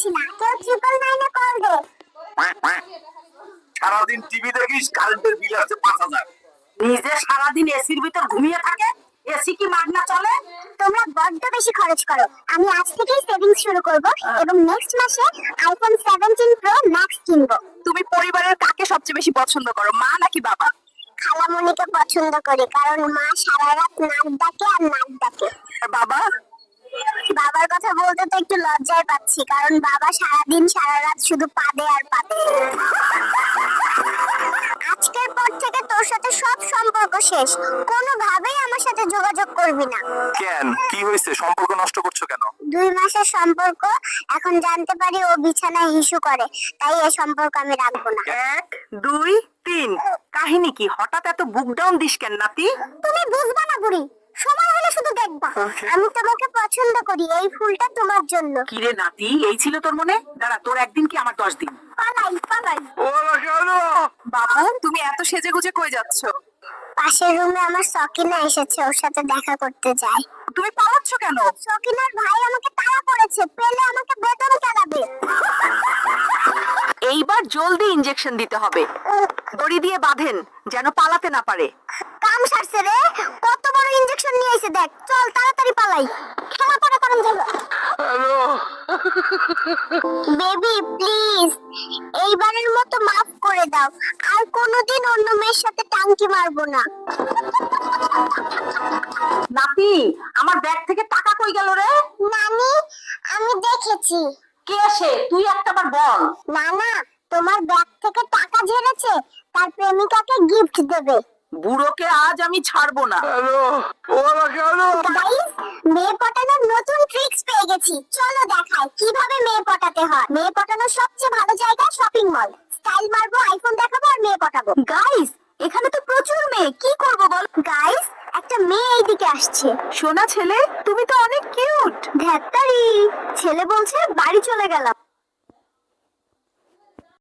পাচ্ছি না, কেউ 999 কল দে। সারাদিন টিভি দেখিস, কারেন্টের বিল আছে 5,000। নিজে সারাদিন এসির ভিতর ঘুমিয়ে থাকে, এসি কি মাগনা চলে? তোমরা বড্ড বেশি খরচ করো। আমি আজ থেকেই সেভিংস শুরু করব এবং নেক্সট মাসে আইফোন 17 প্রো ম্যাক্স কিনবো। তুমি পরিবারের কাকে সবচেয়ে বেশি পছন্দ করো, মা নাকি বাবা? খালামণিকে পছন্দ করি, কারণ মা সারা রাত নাক ডাকে আর নাক ডাকে। আর বাবা? বাবার কথা বলতে তো একটু লজ্জায় পাচ্ছি, কারণ বাবা সারাদিন সারা রাত শুধু পাদে আর পাদে। আজকের পর থেকে তোর সাথে সব সম্পর্ক শেষ, কোনোভাবেই আমার সাথে যোগাযোগ করবি না। কেন, কি হয়েছে? সম্পর্ক নষ্ট করছো কেন? 2 মাসের সম্পর্ক, এখন জানতে পারি ও বিছানায় হিসু করে, তাই এই সম্পর্ক আমি রাখবো না। 1 2 3 কাহিনী কি? হঠাৎ এত বুক ডাউন দিস কেন নাতি? তুমি বুঝবা না বুড়ি, সময় হলে শুধু দেখবা। আমি তোমাকে পছন্দ করি, এই ফুলটা তোমার জন্য। কি রে নাতি, এই ছিল তোর মনে? দাঁড়া, তোর একদিন কি আমার 10 দিন। পালাই পালাই। ওরা কেন? বাবা, তুমি এত সেজে গুজে কই যাচ্ছ? পাশের রুমে আমার সকিনা এসেছে, ওর সাথে দেখা করতে যাই। তুমি পালাচ্ছ কেন? সকিনার ভাই আমাকে তাড়া করেছে, পেলে আমাকে বেতন চালাবে। এইবার জলদি ইনজেকশন দিতে হবে, দড়ি দিয়ে বাঁধেন যেন পালাতে না পারে। কাম সারছে রে, কত বড় ইনজেকশন নিয়ে এসে দেখ। চল তাড়াতাড়ি পালাই, খেলা পরে করম যাবে। হ্যালো। বেবি প্লিজ, এইবারের মতো মাফ করে দাও, আর কোনোদিন অন্য মেয়ের সাথে টাঙ্কি মারবো না। নাতি, আমার ব্যাগ থেকে টাকা কই গেল রে? নানি, আমি দেখেছি। কে সে? তুই একটাবার বল। না না, তোমার ব্যাগ থেকে টাকা ঝেড়েছে, তার প্রেমিকাকে গিফট দেবে। বুড়োকে আজ আমি ছাড়বো না। হ্যালো। ওরা কেন? গাইস, মেয়ে পটানোর নতুন ট্রিক্স পেয়ে গেছি, চলো দেখাই কিভাবে মেয়ে পটাতে হয়। মেয়ে পটানোর সবচেয়ে ভালো জায়গা শপিং মল। স্টাইল মারবো, আইফোন দেখাবো আর মেয়ে পটাবো। গাইস, এখানে তো প্রচুর মেয়ে, কি করব বল? গাইস, একটা মেয়ে এইদিকে আসছে। সোনা ছেলে, তুমি তো অনেক কিউট। ধ্যাত্তারি, ছেলে বলছে বাড়ি চলে গেলাম।